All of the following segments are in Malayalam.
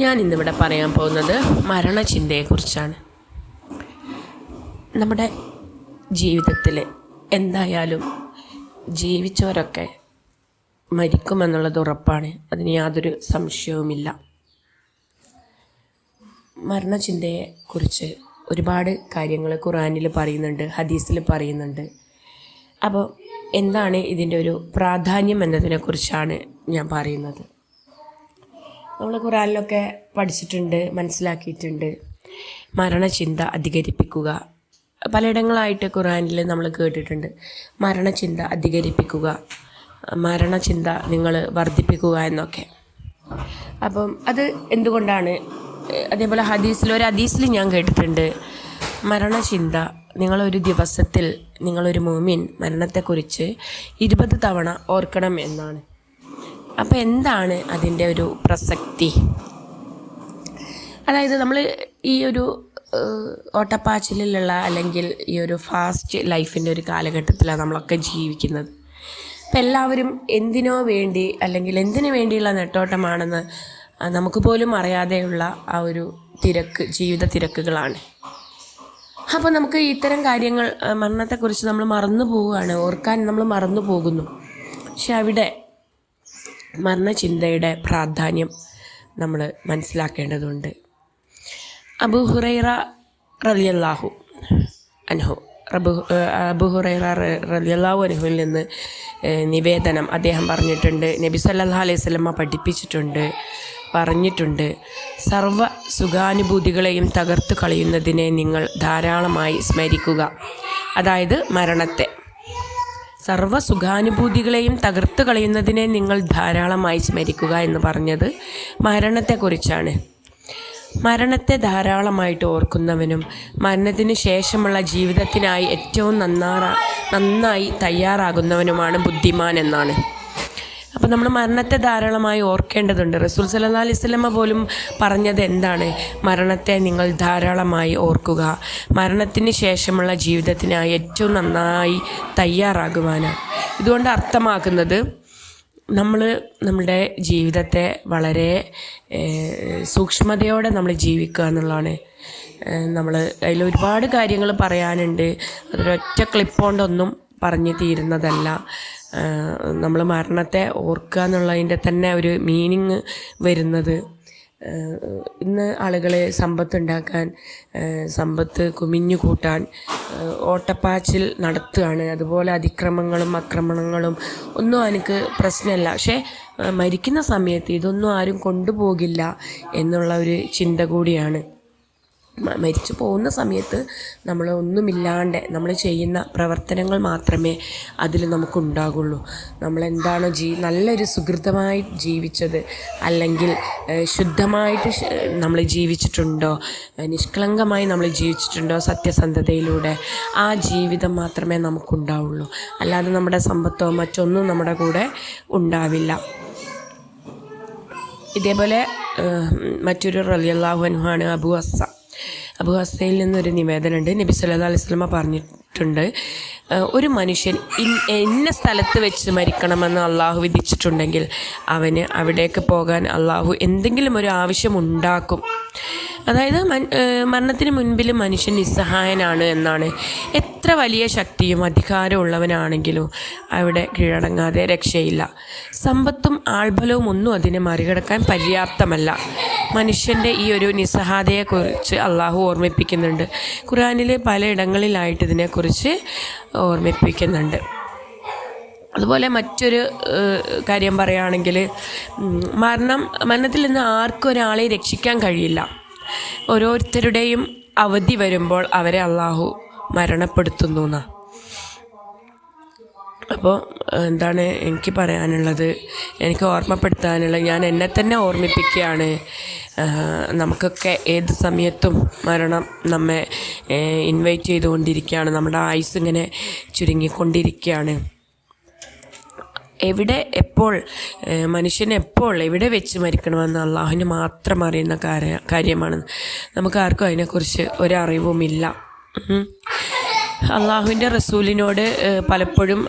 ഞാൻ ഇന്നിവിടെ പറയാൻ പോകുന്നത് മരണചിന്തയെക്കുറിച്ചാണ്. നമ്മുടെ ജീവിതത്തിൽ എന്തായാലും ജീവിച്ചവരൊക്കെ മരിക്കുമെന്നുള്ളത് ഉറപ്പാണ്. അതിന് യാതൊരു സംശയവുമില്ല. മരണചിന്തയെക്കുറിച്ച് ഒരുപാട് കാര്യങ്ങൾ ഖുർആനിൽ പറയുന്നുണ്ട്, ഹദീസിൽ പറയുന്നുണ്ട്. അപ്പോൾ എന്താണ് ഇതിൻ്റെ ഒരു പ്രാധാന്യം എന്നതിനെക്കുറിച്ചാണ് ഞാൻ പറയുന്നത്. നമ്മൾ ഖുർആനിലൊക്കെ പഠിച്ചിട്ടുണ്ട്, മനസ്സിലാക്കിയിട്ടുണ്ട്. മരണചിന്ത അധികരിപ്പിക്കുക, പലയിടങ്ങളായിട്ട് ഖുർആനിൽ നമ്മൾ കേട്ടിട്ടുണ്ട്. മരണചിന്ത അധികരിപ്പിക്കുക, മരണചിന്ത നിങ്ങൾ വർദ്ധിപ്പിക്കുക എന്നൊക്കെ. അപ്പം അത് എന്തുകൊണ്ടാണ്? അതേപോലെ ഒരു ഹദീസിൽ ഞാൻ കേട്ടിട്ടുണ്ട്, മരണചിന്ത നിങ്ങളൊരു ദിവസത്തിൽ നിങ്ങളൊരു മുഅ്മിൻ മരണത്തെക്കുറിച്ച് 20 തവണ ഓർക്കണം എന്നാണ്. അപ്പോൾ എന്താണ് അതിൻ്റെ ഒരു പ്രസക്തി? അതായത് നമ്മൾ ഈ ഒരു ഓട്ടപ്പാച്ചിലുള്ള അല്ലെങ്കിൽ ഈ ഒരു ഫാസ്റ്റ് ലൈഫിൻ്റെ ഒരു കാലഘട്ടത്തിലാണ് നമ്മളൊക്കെ ജീവിക്കുന്നത്. അപ്പം എല്ലാവരും എന്തിനോ വേണ്ടി അല്ലെങ്കിൽ എന്തിനു വേണ്ടിയുള്ള നെട്ടോട്ടമാണെന്ന് നമുക്ക് പോലും അറിയാതെയുള്ള ആ ഒരു ജീവിത തിരക്കുകളാണ്. അപ്പോൾ നമുക്ക് ഇത്തരം കാര്യങ്ങൾ, മരണത്തെക്കുറിച്ച് നമ്മൾ മറന്നു പോവുകയാണ്, ഓർക്കാൻ നമ്മൾ മറന്നു പോകുന്നു. പക്ഷെ അവിടെ മരണചിന്തയുടെ പ്രാധാന്യം നമ്മൾ മനസ്സിലാക്കേണ്ടതുണ്ട്. അബൂ ഹുറൈറ റളിയല്ലാഹു അൻഹുവിൽ നിന്ന് നിവേദനം, അദ്ദേഹം പറഞ്ഞിട്ടുണ്ട്, നബി സല്ലല്ലാഹു അലൈഹി വസല്ലമ പറഞ്ഞിട്ടുണ്ട്, സർവ്വ സുഖാനുഭൂതികളെയും തകർത്ത് കളയുന്നതിനെ നിങ്ങൾ ധാരാളമായി സ്മരിക്കുക. അതായത് മരണത്തെ, സർവ്വ സുഖാനുഭൂതികളെയും തകർത്ത് കളയുന്നതിനെ നിങ്ങൾ ധാരാളമായി സ്മരിക്കുക എന്ന് പറഞ്ഞത് മരണത്തെക്കുറിച്ചാണ്. മരണത്തെ ധാരാളമായിട്ട് ഓർക്കുന്നവനും മരണത്തിന് ശേഷമുള്ള ജീവിതത്തിനായി ഏറ്റവും നന്നായി തയ്യാറാകുന്നവനുമാണ് ബുദ്ധിമാൻ എന്നാണ്. അപ്പോൾ നമ്മൾ മരണത്തെ ധാരാളമായി ഓർക്കേണ്ടതുണ്ട്. റസൂൽ സല്ലല്ലാഹു അലൈഹി വസല്ലമ പോലും പറഞ്ഞത് എന്താണ്? മരണത്തെ നിങ്ങൾ ധാരാളമായി ഓർക്കുക, മരണത്തിന് ശേഷമുള്ള ജീവിതത്തിനായി ഏറ്റവും നന്നായി തയ്യാറാകുവാനാണ്. ഇതുകൊണ്ട് അർത്ഥമാക്കുന്നത് നമ്മുടെ ജീവിതത്തെ വളരെ സൂക്ഷ്മതയോടെ നമ്മൾ ജീവിക്കുക എന്നുള്ളതാണ്. അതിൽ ഒരുപാട് കാര്യങ്ങൾ പറയാനുണ്ട്. അതൊരൊറ്റ ക്ലിപ്പ് കൊണ്ടൊന്നും പറഞ്ഞു തീരുന്നതല്ല. നമ്മൾ മരണത്തെ ഓർക്കുക എന്നുള്ളതിൻ്റെ തന്നെ ഒരു മീനിങ് വരുന്നത്, ഇന്ന് ആളുകൾ സമ്പത്തുണ്ടാക്കാൻ, സമ്പത്ത് കുമിഞ്ഞു കൂട്ടാൻ ഓട്ടപ്പാച്ചിൽ നടത്തുകയാണ്. അതുപോലെ ആക്രമണങ്ങളും ഒന്നും എനിക്ക് പ്രശ്നമല്ല. പക്ഷേ മരിക്കുന്ന സമയത്ത് ഇതൊന്നും ആരും കൊണ്ടുപോകില്ല എന്നുള്ള ഒരു ചിന്ത കൂടിയാണ്. മരിച്ചു പോകുന്ന സമയത്ത് നമ്മൾ ഒന്നുമില്ലാണ്ട് നമ്മൾ ചെയ്യുന്ന പ്രവർത്തനങ്ങൾ മാത്രമേ അതിൽ നമുക്കുണ്ടാകുള്ളൂ. നമ്മളെന്താണോ നല്ലൊരു സുഹൃതമായി ജീവിച്ചത്, അല്ലെങ്കിൽ ശുദ്ധമായിട്ട് നമ്മൾ ജീവിച്ചിട്ടുണ്ടോ, നിഷ്കളങ്കമായി നമ്മൾ ജീവിച്ചിട്ടുണ്ടോ സത്യസന്ധതയിലൂടെ, ആ ജീവിതം മാത്രമേ നമുക്കുണ്ടാവുള്ളൂ. അല്ലാതെ നമ്മുടെ സമ്പത്തോ മറ്റൊന്നും നമ്മുടെ കൂടെ ഉണ്ടാവില്ല. ഇതേപോലെ മറ്റൊരു റളിയല്ലാഹു അൻഹു ആണ് അബൂ ഹസ്സയിൽ നിന്നൊരു നിവേദനമുണ്ട്. നബി സല്ലല്ലാഹു അലൈഹി വസല്ലമ പറഞ്ഞിട്ടുണ്ട്, ഒരു മനുഷ്യൻ ഇന്ന സ്ഥലത്ത് വെച്ച് മരിക്കണമെന്ന് അള്ളാഹു വിധിച്ചിട്ടുണ്ടെങ്കിൽ അവന് അവിടേക്ക് പോകാൻ അള്ളാഹു എന്തെങ്കിലും ഒരു ആവശ്യമുണ്ടാക്കും. അതായത് മരണത്തിന് മുൻപിൽ മനുഷ്യൻ നിസ്സഹായനാണ് എന്നാണ്. എത്ര വലിയ ശക്തിയും അധികാരമുള്ളവനാണെങ്കിലും അവിടെ കീഴടങ്ങാതെ രക്ഷയില്ല. സമ്പത്തും ആൾബലവും ഒന്നും അതിനെ മറികടക്കാൻ പര്യാപ്തമല്ല. മനുഷ്യൻ്റെ ഈ ഒരു നിസ്സഹായതയെക്കുറിച്ച് അള്ളാഹു ഓർമ്മിപ്പിക്കുന്നുണ്ട്. ഖുർആനിൽ പലയിടങ്ങളിലായിട്ട് ഇതിനെക്കുറിച്ച് ഓർമ്മിപ്പിക്കുന്നുണ്ട്. അതുപോലെ മറ്റൊരു കാര്യം പറയുകയാണെങ്കിൽ, മരണത്തിൽ നിന്ന് ആർക്കും ഒരാളെ രക്ഷിക്കാൻ കഴിയില്ല. ഓരോരുത്തരുടെയും അവധി വരുമ്പോൾ അവരെ അള്ളാഹു മരണപ്പെടുത്തുന്നു എന്നാണ്. അപ്പോൾ എന്താണ് എനിക്ക് പറയാനുള്ളത്, എനിക്ക് ഓർമ്മപ്പെടുത്താനുള്ളത്, ഞാൻ എന്നെ തന്നെ ഓർമ്മിപ്പിക്കുകയാണ്, നമുക്കൊക്കെ ഏത് സമയത്തും മരണം നമ്മെ ഇൻവൈറ്റ് ചെയ്തുകൊണ്ടിരിക്കുകയാണ്. നമ്മുടെ ആയുസ് ഇങ്ങനെ ചുരുങ്ങിക്കൊണ്ടിരിക്കുകയാണ്. മനുഷ്യൻ എപ്പോൾ എവിടെ വെച്ച് മരിക്കണമെന്ന് അള്ളാഹുവിന് മാത്രം അറിയുന്ന കാര്യമാണ്. നമുക്ക് ആർക്കും അതിനെക്കുറിച്ച് ഒരറിവുമില്ല. അള്ളാഹുവിൻ്റെ റസൂലിനോട് പലപ്പോഴും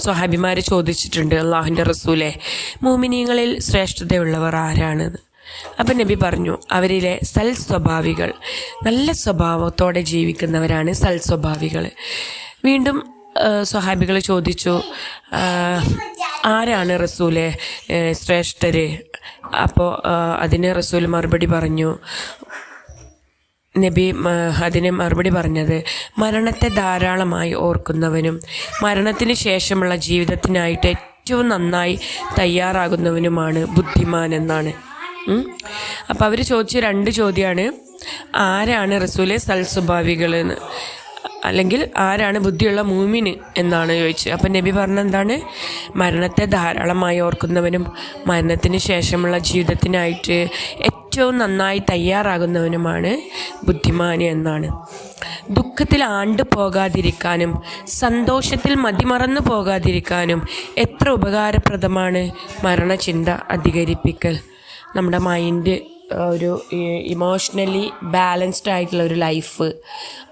സ്വഹാബിമാർ ചോദിച്ചിട്ടുണ്ട്, അള്ളാഹുവിൻ്റെ റസൂലെ, മുഅ്മിനീങ്ങളിൽ ശ്രേഷ്ഠതയുള്ളവർ ആരാണ്? അപ്പം നബി പറഞ്ഞു അവരിലെ സ്വഭാവികൾ, നല്ല സ്വഭാവത്തോടെ ജീവിക്കുന്നവരാണ് സ്വഭാവികൾ. വീണ്ടും സ്വഹാബികൾ ചോദിച്ചു, ആരാണ് റസൂലെ ശ്രേഷ്ഠർ? അപ്പോൾ അതിന് റസൂൽ മറുപടി പറഞ്ഞു, നബി അതിന് മറുപടി പറഞ്ഞത്, മരണത്തെ ധാരാളമായി ഓർക്കുന്നവനും മരണത്തിന് ശേഷമുള്ള ജീവിതത്തിനായിട്ട് ഏറ്റവും നന്നായി തയ്യാറാകുന്നവനുമാണ് ബുദ്ധിമാൻ എന്നാണ്. അപ്പോൾ അവർ ചോദിച്ച 2 ചോദ്യമാണ്, ആരാണ് റസൂലെ സ്വഭാവികൾ എന്ന്, അല്ലെങ്കിൽ ആരാണ് ബുദ്ധിയുള്ള മൂമിന് എന്നാണ് ചോദിച്ചത്. അപ്പം നബി പറഞ്ഞെന്താണ്, മരണത്തെ ധാരാളമായി ഓർക്കുന്നവനും മരണത്തിന് ശേഷമുള്ള ജീവിതത്തിനായിട്ട് ഏറ്റവും നന്നായി തയ്യാറാകുന്നവനുമാണ് ബുദ്ധിമാന് എന്നാണ്. ദുഃഖത്തിൽ ആണ്ടു പോകാതിരിക്കാനും സന്തോഷത്തിൽ മതിമറന്നു പോകാതിരിക്കാനും എത്ര ഉപകാരപ്രദമാണ് മരണചിന്ത അധികരിപ്പിക്കൽ. നമ്മുടെ മൈൻഡ് ഒരു ഇമോഷണലി ബാലൻസ്ഡ് ആയിട്ടുള്ള ഒരു ലൈഫ്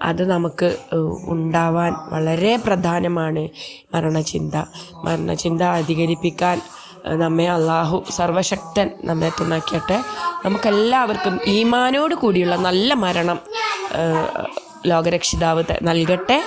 അത് നമുക്ക് ഉണ്ടാവാൻ വളരെ പ്രധാനമാണ് മരണചിന്ത അധികരിപ്പിക്കാൻ നമ്മെ അള്ളാഹു സർവശക്തൻ നമ്മെ തുണയ്ക്കട്ടെ. നമുക്കെല്ലാവർക്കും ഈമാനോട് കൂടിയുള്ള നല്ല മരണം ലോകരക്ഷിതാവ് നൽകട്ടെ.